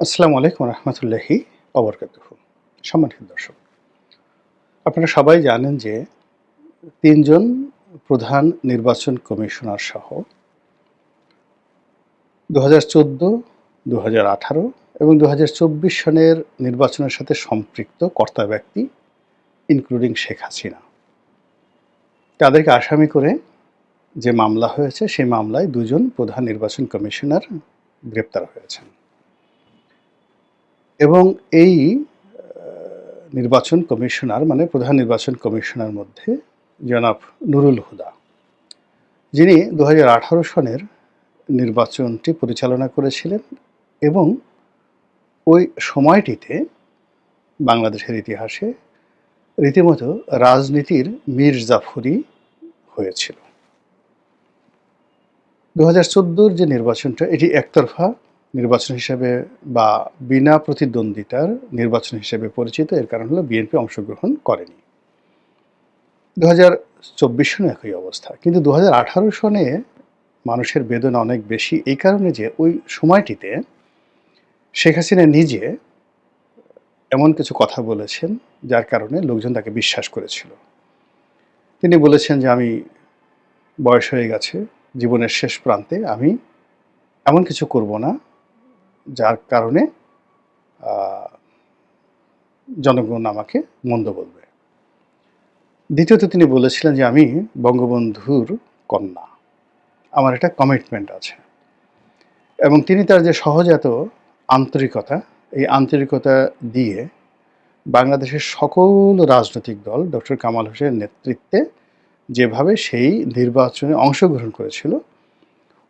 আসসালামু আলাইকুম রহমতুল্লাহি অবরকাতুহু। সম্মানিত দর্শক, আপনারা সবাই জানেন যে ৩ জন প্রধান নির্বাচন কমিশনার সহ ২০১৪, ২০১৮ এবং ২০২৪ সনের নির্বাচনের সাথে সম্পৃক্ত কর্তা ব্যক্তি ইনক্লুডিং শেখ হাসিনা, তাদেরকে আসামি করে যে মামলা হয়েছে সেই মামলায় ২ জন প্রধান নির্বাচন কমিশনার গ্রেপ্তার হয়েছেন এবং এই নির্বাচন কমিশনার মানে প্রধান নির্বাচন কমিশনার মধ্যে জনাব নুরুল হুদা, যিনি ২০১৮ সনের নির্বাচনটি পরিচালনা করেছিলেন এবং ওই সময়টিতে বাংলাদেশের ইতিহাসে রীতিমতো রাজনীতির মীরজাফরি হয়েছিল। ২০১৪ যে নির্বাচনটা, এটি একতরফা নির্বাচন হিসেবে বা বিনা প্রতিদ্বন্দ্বিতার নির্বাচন হিসেবে পরিচিত। এর কারণ হলো বিএনপি অংশগ্রহণ করেনি। ২০২৪ সনে একই অবস্থা, কিন্তু ২০১৮ সনে মানুষের বেদনা অনেক বেশি এই কারণে যে ওই সময়টিতে শেখ হাসিনা নিজে এমন কিছু কথা বলেছেন যার কারণে লোকজন তাকে বিশ্বাস করেছিল। তিনি বলেছেন যে আমি বয়স হয়ে গেছে, জীবনের শেষ প্রান্তে আমি এমন কিছু করব না যার কারণে জনগণ আমাকে মন্দ বলবে। দ্বিতীয়ত তিনি বলেছিলেন যে আমি বঙ্গবন্ধুর কন্যা, আমার একটা কমিটমেন্ট আছে। এবং তিনি তার যে সহজাত আন্তরিকতা, এই আন্তরিকতা দিয়ে বাংলাদেশের সকল রাজনৈতিক দল ডক্টর কামাল হোসেনের নেতৃত্বে যেভাবে সেই নির্বাচনে অংশগ্রহণ করেছিল,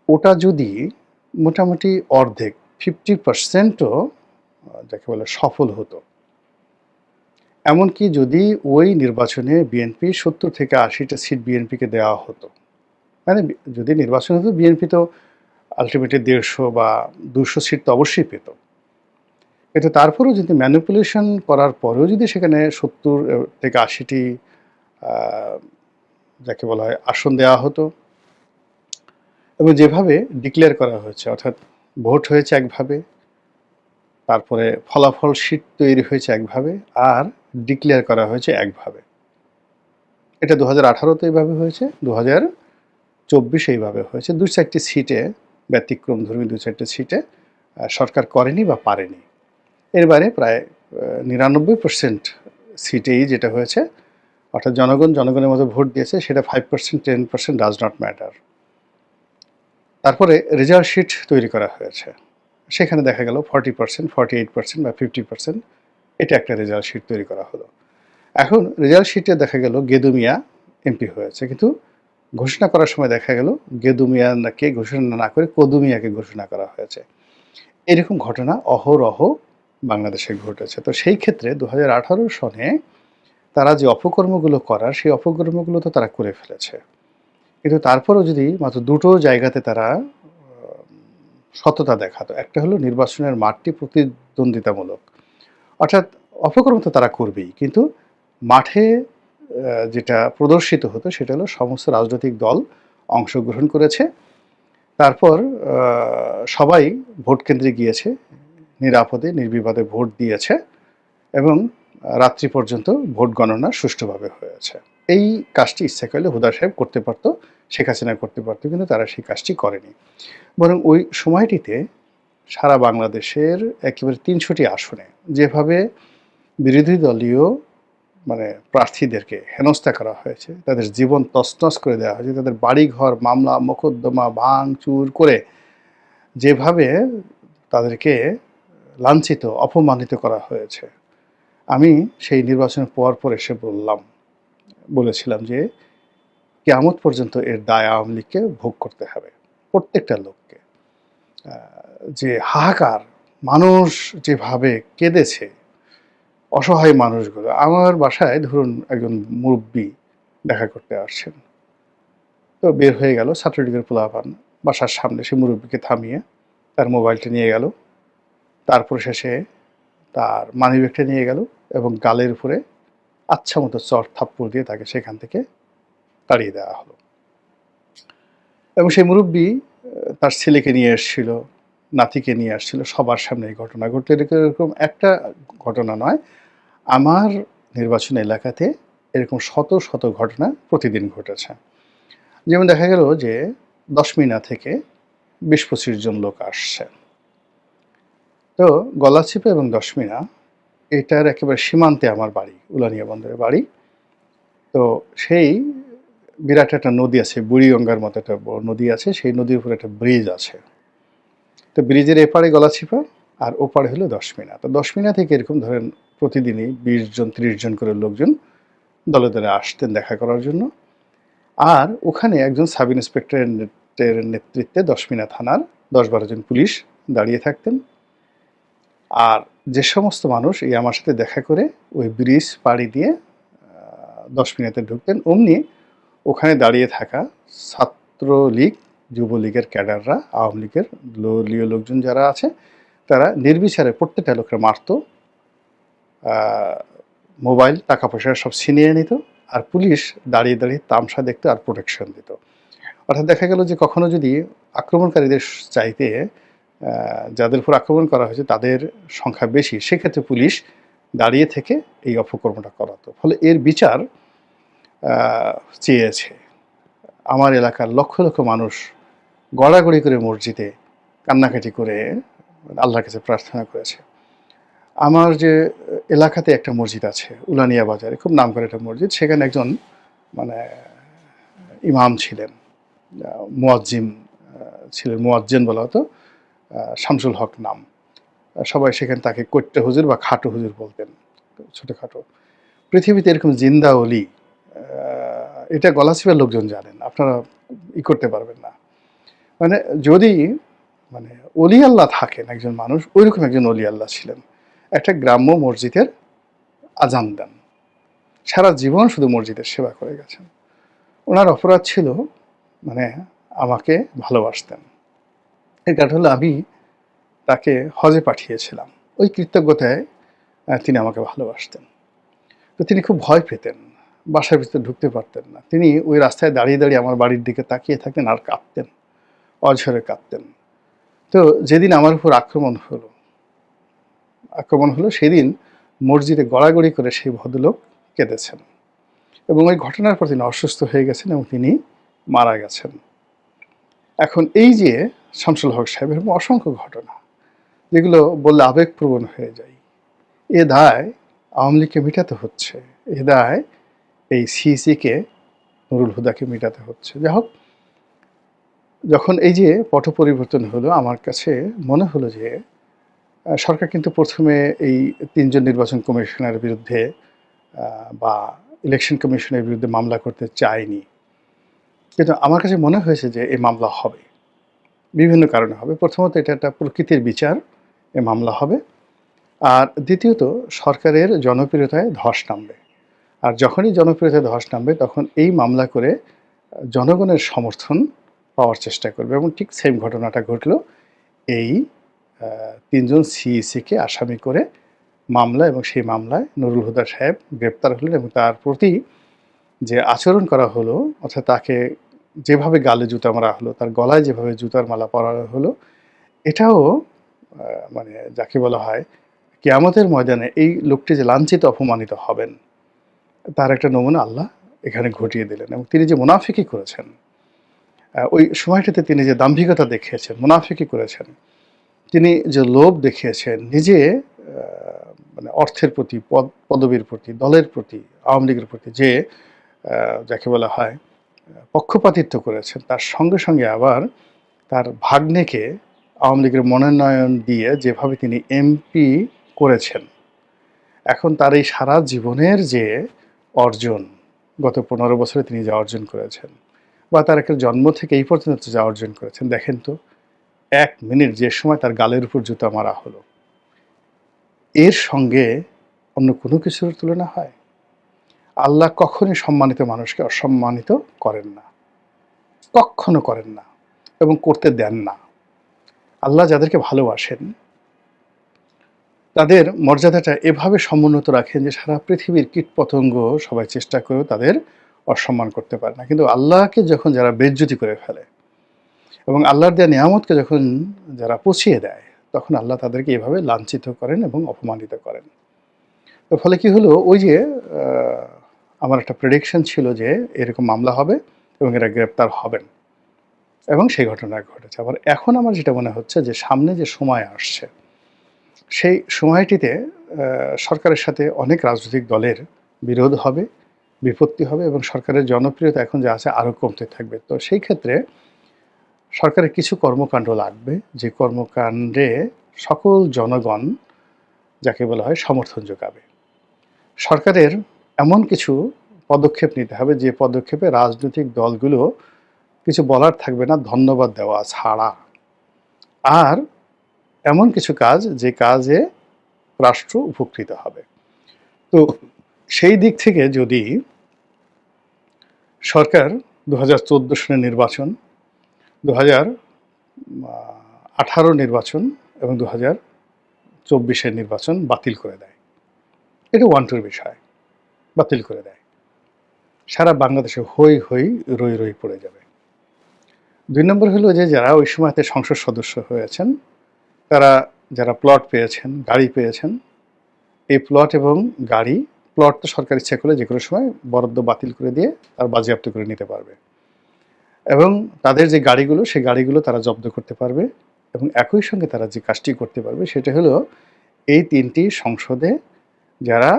ওটা যদি মোটামুটি অর্ধেক 50%ও যাকে বলে সফল হতো, এমনকি যদি ওই নির্বাচনে বিএনপি ৭০ থেকে ৮০টা সিট বিএনপিকে দেওয়া হতো, মানে যদি নির্বাচন হতো, বিএনপি তো আলটিমেটলি ১৫০ বা ২০০ সিট তো অবশ্যই পেত। কিন্তু তারপরেও যদি ম্যানিপুলেশন করার পরেও যদি সেখানে ৭০ থেকে ৮০টি যাকে বলা হয় আসন দেওয়া হতো, এবং যেভাবে ডিক্লেয়ার করা হয়েছে, অর্থাৎ ভোট হয়েছে একভাবে, তারপরে ফলাফল শীট তৈরি হয়েছে একভাবে, আর ডিক্লেয়ার করা হয়েছে একভাবে। এটা ২০১৮-তে এইভাবে হয়েছে, ২০২৪ এইভাবে হয়েছে। ২-৪টি সিটে ব্যতিক্রমধর্মী ২-৪টি সিটে সরকার করেনি বা পারেনি। এর বাইরে প্রায় ৯৯% সিটেই যেটা হয়েছে, অর্থাৎ জনগণের মতো ভোট দিয়েছে, সেটা 5%, 10% ডাজ নট ম্যাটার। তারপরে রেজাল্ট শিট তৈরি করা হয়েছে, সেখানে দেখা গেল 40%, 48% বা 50%, এটা একটা রেজাল্ট শিট তৈরি করা হলো। এখন রেজাল্ট শিটে দেখা গেল গেদু মিয়া এমপি হয়েছে, কিন্তু ঘোষণা করার সময় দেখা গেল গেদু মিয়াকে ঘোষণা না করে কদু মিয়াকে ঘোষণা করা হয়েছে। এরকম ঘটনা অহরহ বাংলাদেশে ঘটেছে। তো সেই ক্ষেত্রে ২০১৮ সনে তারা যে অপকর্মগুলো করার, সেই অপকর্মগুলো তো তারা করে ফেলেছে। কিন্তু তারপরেও যদি মাত্র দুটো জায়গাতে তারা সততা দেখাতো, একটা হলো নির্বাচনের মাঠটি প্রতিদ্বন্দ্বিতামূলক, অর্থাৎ অপকর্ম তো তারা করবেই, কিন্তু মাঠে যেটা প্রদর্শিত হতো সেটা হলো সমস্ত রাজনৈতিক দল অংশগ্রহণ করেছে, তারপর সবাই ভোট কেন্দ্রে গিয়েছে, নিরাপদে নির্বিবাদে ভোট দিয়েছে, এবং রাত্রি পর্যন্ত ভোট গণনা সুষ্ঠুভাবে হয়েছে। এই কাজটি ইচ্ছা করলে হুদা সাহেব করতে পারতো, শেখ হাসিনা করতে পারতো, কিন্তু তারা সেই কাজটি করেনি। বরং ওই সময়টিতে সারা বাংলাদেশের একেবারে ৩০০টি আসনে যেভাবে বিরোধী দলীয় মানে প্রার্থীদেরকে হেনস্থা করা হয়েছে, তাদের জীবন তছনছ করে দেওয়া হয়েছে, তাদের বাড়িঘর মামলা মোকদ্দমা ভাঙচুর করে যেভাবে তাদেরকে লাঞ্ছিত অপমানিত করা হয়েছে, আমি সেই নির্বাচনের পর এসে বলেছিলাম যে কিয়ামত পর্যন্ত এর দায় আওয়ামী লীগকে ভোগ করতে হবে, প্রত্যেকটা লোককে। যে হাহাকার, মানুষ যেভাবে কেঁদেছে, অসহায় মানুষগুলো। আমার বাসায় ধরুন একজন মুরব্বী দেখা করতে আসছেন, তো বের হয়ে গেল ছাত্রলীগের পোলাপান, বাসার সামনে সে মুরব্বীকে থামিয়ে তার মোবাইলটা নিয়ে গেল, তারপর শেষে তার মানিব্যাগটা নিয়ে গেল এবং গালের উপরে আচ্ছা মতো চর থাপ্পড় দিয়ে তাকে সেখান থেকে তাড়িয়ে দেওয়া হলো। এবং সেই মুরব্বী তার ছেলেকে নিয়ে এসেছিল, নাতিকে নিয়ে আসছিল, সবার সামনে এই ঘটনা ঘটলো। এরকম একটা ঘটনা নয়, আমার নির্বাচনী এলাকাতে এরকম শত শত ঘটনা প্রতিদিন ঘটেছে। যেমন দেখা গেল যে 10 থেকে 20-25 জন লোক আসছে। তো গলাচিপা এবং 10 এটার একেবারে সীমান্তে আমার বাড়ি, উলানিয়া বন্দরের বাড়ি। তো সেই বিরাট একটা নদী আছে, বুড়িগঙ্গার মতো একটা বড় নদী আছে, সেই নদীর উপরে একটা ব্রিজ আছে। তো ব্রিজের এপারে গলাচিপা আর ওপারে হলো 10 তো 10 থেকে এরকম ধরেন প্রতিদিনই 20 জন 30 জন করে লোকজন দলে দলে আসতেন দেখা করার জন্য। আর ওখানে একজন সাব ইন্সপেক্টরের নেতৃত্বে 10 থানার 10-12 জন পুলিশ দাঁড়িয়ে থাকতেন। আর যে সমস্ত মানুষ এই আমার সাথে দেখা করে ওই ব্রিজ পাড়ি দিয়ে 10 ঢুকতেন, অমনি ওখানে দাঁড়িয়ে থাকা ছাত্রলীগ, যুবলীগের ক্যাডাররা, আওয়ামী লীগের দলীয় লোকজন যারা আছে, তারা নির্বিচারে প্রত্যেকটা লোককে মারত, মোবাইল টাকা পয়সা সব ছিনিয়ে নিত, আর পুলিশ দাঁড়িয়ে দাঁড়িয়ে তামসা দেখতো আর প্রোটেকশন দিত। অর্থাৎ দেখা গেল যে কখনো যদি আক্রমণকারীদের চাইতে যাদের উপর আক্রমণ করা হয়েছে তাদের সংখ্যা বেশি, সেক্ষেত্রে পুলিশ দাঁড়িয়ে থেকে এই অপকর্মটা করাতো। ফলে এর বিচার চেয়েছে আমার এলাকার লক্ষ লক্ষ মানুষ, গড়াগড়ি করে মসজিদে কান্নাকাটি করে আল্লাহর কাছে প্রার্থনা করেছে। আমার যে এলাকাতে একটা মসজিদ আছে উলানিয়া বাজারে, খুব নামকরা একটা মসজিদ, সেখানে একজন মানে ইমাম ছিলেন, মুয়াজ্জিম ছিলেন, মুয়াজ্জিন বলা হতো, শামসুল হক নাম। সবাই সেখানে তাকে কৈট্টে হুজুর বা খাটো হুজুর বলতেন, ছোটোখাটো। পৃথিবীতে এরকম জিন্দা অলি, এটা গলাচিপার লোকজন জানেন, আপনারা করতে পারবেন না। মানে যদি মানে অলি আল্লাহ থাকেন একজন মানুষ, ওইরকম একজন অলি আল্লাহ ছিলেন। একটা গ্রাম্য মসজিদের আজান দেন, সারা জীবন শুধু মসজিদের সেবা করে গেছেন। ওনার অপরাধ ছিল মানে আমাকে ভালোবাসতেন। এর কারণ হলো আমি তাকে হজে পাঠিয়েছিলাম, ওই কৃতজ্ঞতায় তিনি আমাকে ভালোবাসতেন। তো তিনি খুব ভয় পেতেন, বাসার ভিতরে ঢুকতে পারতেন না। তিনি ওই রাস্তায় দাঁড়িয়ে দাঁড়িয়ে আমার বাড়ির দিকে তাকিয়ে থাকতেন আর কাঁদতেন, অঝরে কাঁদতেন। তো যেদিন আমার উপর আক্রমণ হলো সেদিন মসজিদে গড়াগড়ি করে সেই ভদ্রলোক কেঁদেছেন, এবং ওই ঘটনার পর তিনি অসুস্থ হয়ে গেছেন এবং তিনি মারা গেছেন। এখন এই যে শামসুল হক সাহেব, এরকম অসংখ্য ঘটনা যেগুলো বললে আবেগপ্রবণ হয়ে যায়। এ দায় আওয়ামী লীগকে মেটাতে হচ্ছে, এ দায় এই সিইসিকে, নুরুল হুদাকে মেটাতে হচ্ছে। যাই হোক, যখন এই যে পট পরিবর্তন হলো, আমার কাছে মনে হলো যে সরকার কিন্তু প্রথমে এই 3 জন নির্বাচন কমিশনের বিরুদ্ধে বা ইলেকশন কমিশনের বিরুদ্ধে মামলা করতে চায়নি, কিন্তু আমার কাছে মনে হয়েছে যে এই মামলা হবে, বিভিন্ন কারণে হবে। প্রথমত, এটা একটা প্রকৃতির বিচার, এ মামলা হবে। আর দ্বিতীয়ত, সরকারের জনপ্রিয়তায় ধস নামবে। আর যখনই জনপ্রিয়তায় ধস নামবে, তখন এই মামলা করে জনগণের সমর্থন পাওয়ার চেষ্টা করবে। এবং ঠিক সেম ঘটনাটা ঘটল। এই 3 জন সিইসিকে আসামি করে মামলা, এবং সেই মামলায় নুরুল হুদা সাহেব গ্রেপ্তার হলেন, এবং তার প্রতি যে আচরণ করা হলো, অর্থাৎ তাকে যেভাবে গালে জুতা মারা হলো, তার গলায় যেভাবে জুতার মালা পরানো হলো, এটাও মানে যাকে বলা হয় কিয়ামতের ময়দানে এই লোকটি যে লাঞ্ছিত অপমানিত হবেন, তার একটা নমুনা আল্লাহ এখানে ঘটিয়ে দিলেন। এবং তিনি যে মুনাফিকি করেছেন, ওই সময়টাতে তিনি যে দাম্ভিকতা দেখিয়েছেন, মুনাফিকি করেছেন, তিনি যে লোভ দেখিয়েছেন, নিজে মানে অর্থের প্রতি, পদবীর প্রতি, দলের প্রতি, আওয়ামী লীগের প্রতি যে যাকে বলা হয় পক্ষপাতিত্ব করেছেন, তার সঙ্গে সঙ্গে আবার তার ভাগ্নেকে আওয়ামী লীগের মনোনয়ন দিয়ে যেভাবে তিনি এমপি করেছেন, এখন তার এই সারা জীবনের যে অর্জন, গত 15 বছরে তিনি যা অর্জন করেছেন, বা তার একটা জন্ম থেকে এই পর্যন্ত যা অর্জন করেছেন, দেখেন তো 1 মিনিট যে সময় তার গালের উপর জুতা মারা হলো, এর সঙ্গে অন্য কোনো কিছুর তুলনা হয়? আল্লাহ কখনই সম্মানিত মানুষকে অসম্মানিত করেন না, কখনো করেন না, এবং করতে দেন না। আল্লাহ যাদেরকে ভালোবাসেন তাদের মর্যাদাটা এভাবে সমুন্নত রাখেন যে সারা পৃথিবীর কীটপতঙ্গ সবাই চেষ্টা করেও তাদের অসম্মান করতে পারে না। কিন্তু আল্লাহকে যখন যারা বেইজ্জতি করে ফেলে, এবং আল্লাহর দেওয়া নিয়ামতকে যখন যারা পুছিয়ে দেয়, তখন আল্লাহ তাদেরকে এভাবে লাঞ্ছিত করেন এবং অপমানিত করেন। তো ফলে কি হলো, ওই যে আমার একটা প্রেডিকশন ছিল যে এরকম মামলা হবে এবং এরা গ্রেপ্তার হবেন, এবং সেই ঘটনা ঘটেছে। আবার এখন আমার যেটা মনে হচ্ছে যে সামনে যে সময় আসছে, সেই সময়টিতে সরকারের সাথে অনেক রাজনৈতিক দলের বিরোধ হবে, বিপত্তি হবে, এবং সরকারের জনপ্রিয়তা এখন যা আছে আরও কমতে থাকবে। তো সেই ক্ষেত্রে সরকারের কিছু কর্মকাণ্ড লাগবে, যে কর্মকাণ্ডে সকল জনগণ, যাকে বলা হয়, সমর্থন যোগাবে। সরকারের এমন কিছু পদক্ষেপ নিতে হবে যে পদক্ষেপে রাজনৈতিক দলগুলো কিছু বলার থাকবে না ধন্যবাদ দেওয়া ছাড়া। আর এমন কিছু কাজ যে কাজে রাষ্ট্র উপকৃত হবে। তো সেই দিক থেকে যদি সরকার 2014 সালের নির্বাচন, 2018 নির্বাচন এবং 2024 নির্বাচন বাতিল করে দেয়, এটা ওয়ান-টুর বিষয়, বাতিল করে দেয়, সারা বাংলাদেশে হই হই রই রই পড়ে যাবে। 2 নম্বর হলো যে যারা ওই সময়তে সংসদ সদস্য হয়েছেন, তারা যারা প্লট পেয়েছেন, গাড়ি পেয়েছেন, এই প্লট এবং গাড়ি, প্লট তো সরকার ইচ্ছা করলে যে কোনো সময় বরাদ্দ বাতিল করে দিয়ে তার বাজেয়াপ্ত করে নিতে পারবে, এবং তাদের যে গাড়িগুলো, সেই গাড়িগুলো তারা জব্দ করতে পারবে। এবং একই সঙ্গে তারা যে কাজটি করতে পারবে সেটা হলো, এই 3টি সংসদে যারা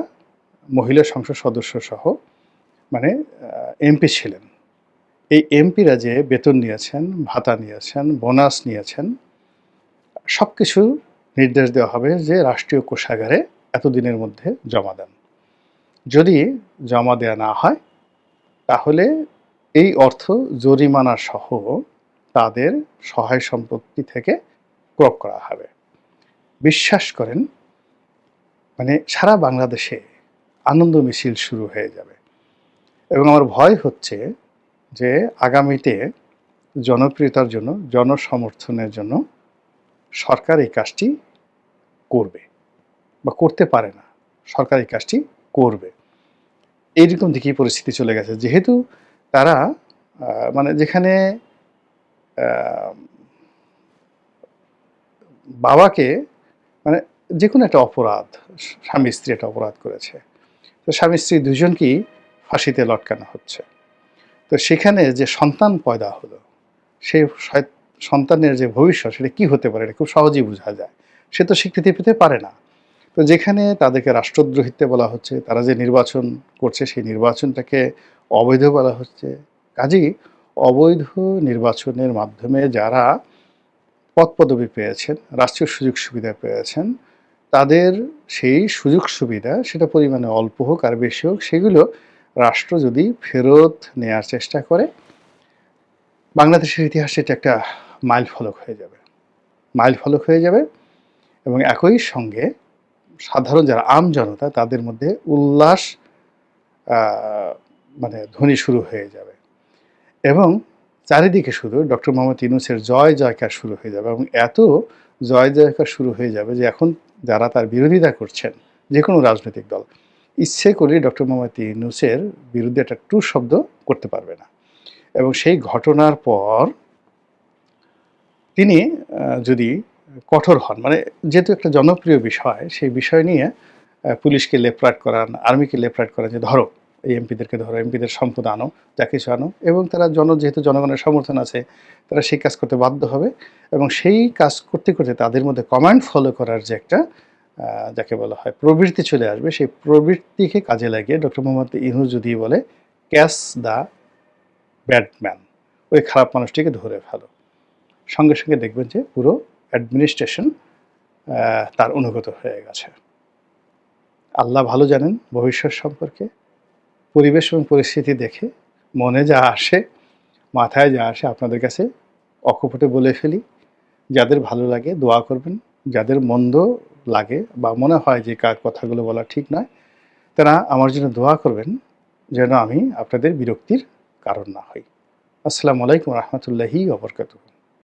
মহিলা সংসদ সদস্য সহ, মানে এমপি ছিলেন, এই এমপিরা যে বেতন নিয়েছেন, ভাতা নিয়েছেন, বোনাস নিয়েছেন, সব কিছু নির্দেশ দেওয়া হবে যে রাষ্ট্রীয় কোষাগারে এতদিনের মধ্যে জমা দেন। যদি জমা দেওয়া না হয়, তাহলে এই অর্থ জরিমানা সহ তাদের সহায় সম্পত্তি থেকে ক্রয় করা হবে। বিশ্বাস করেন, মানে সারা বাংলাদেশে আনন্দ মিছিল শুরু হয়ে যাবে। এবং আমার ভয় হচ্ছে যে আগামীতে জনপ্রিয়তার জন্য, জনসমর্থনের জন্য সরকার এই কাজটি করবে বা করতে পারে না, সরকার এই কাজটি করবে, এইরকম দিকেই পরিস্থিতি চলে গেছে। যেহেতু তারা মানে যেখানে বাবাকে, মানে যে কোনো একটা অপরাধ, স্বামী স্ত্রী একটা অপরাধ করেছে, তো স্বামী স্ত্রী দুজনকেই ফাঁসিতে লটকানো হচ্ছে। তো সেখানে যে সন্তান পয়দা হলো, সেই সন্তানের যে ভবিষ্যৎ, সেটা কী হতে পারে, এটা খুব সহজেই বোঝা যায়। সে তো স্বীকৃতি পেতে পারে না। তো যেখানে তাদেরকে রাষ্ট্রদ্রোহিত্বে বলা হচ্ছে, তারা যে নির্বাচন করছে সেই নির্বাচনটাকে অবৈধ বলা হচ্ছে, কাজেই অবৈধ নির্বাচনের মাধ্যমে যারা পদপদবি পেয়েছেন, রাষ্ট্রীয় সুযোগ সুবিধা পেয়েছেন, তাদের সেই সুযোগ সুবিধা, সেটা পরিমাণে অল্প হোক আর বেশি হোক, সেগুলো রাষ্ট্র যদি ফেরত নেওয়ার চেষ্টা করে, বাংলাদেশের ইতিহাসে এটা একটা মাইল ফলক হয়ে যাবে, মাইল ফলক হয়ে যাবে। এবং একই সঙ্গে সাধারণ যারা আম জনতা, তাদের মধ্যে উল্লাস মানে ধ্বনি শুরু হয়ে যাবে, এবং চারিদিকে শুধু ডক্টর মোহাম্মদ ইউনূসের জয় জয়কার শুরু হয়ে যাবে। এবং এত জয় জয়কার শুরু হয়ে যাবে যে এখন যারা তার বিরোধিতা করছেন, যে কোনো রাজনৈতিক দল, ইচ্ছে করে ডক্টর মোহাম্মদ ইউনূসের বিরুদ্ধে একটা টু শব্দ করতে পারবে না। এবং সেই ঘটনার পর তিনি যদি কঠোর হন, মানে যেহেতু একটা জনপ্রিয় বিষয়, সেই বিষয় নিয়ে পুলিশকে লেফট করান, আর্মিকে লেফট করান, যে ধরো এই এমপিদেরকে ধরো, এমপিদের সম্পদ আনো, যা কিছু আনো, এবং তারা যেহেতু জনগণের সমর্থন আছে, তারা সেই কাজ করতে বাধ্য হবে। এবং সেই কাজ করতে করতে তাদের মধ্যে কমান্ড ফলো করার যে একটা যাকে বলা হয় প্রবৃত্তি চলে আসবে, সেই প্রবৃত্তিকে কাজে লাগিয়ে ডক্টর মোহাম্মদ ইউনূস যদি বলে ক্যাচ দ্য ব্যাডম্যান, ওই খারাপ মানুষটিকে ধরে ফেলো, সঙ্গে সঙ্গে দেখবেন যে পুরো অ্যাডমিনিস্ট্রেশন তার অনুগত হয়ে গেছে। আল্লাহ ভালো জানেন ভবিষ্যৎ সম্পর্কে। পরিবেশ এবং পরিস্থিতি দেখে মনে যা আসে, মাথায় যা আসে, আপনাদের কাছে অকপটে বলে ফেলি। যাদের ভালো লাগে দোয়া করবেন, যাদের মন্দ লাগে বা মনে হয় যে কার কথাগুলো বলা ঠিক নয়, তারা আমার জন্য দোয়া করবেন যেন আমি আপনাদের বিরক্তির কারণ না হই। আসসালামু আলাইকুম রহমতুল্লাহি ওয়া বারাকাতুহু।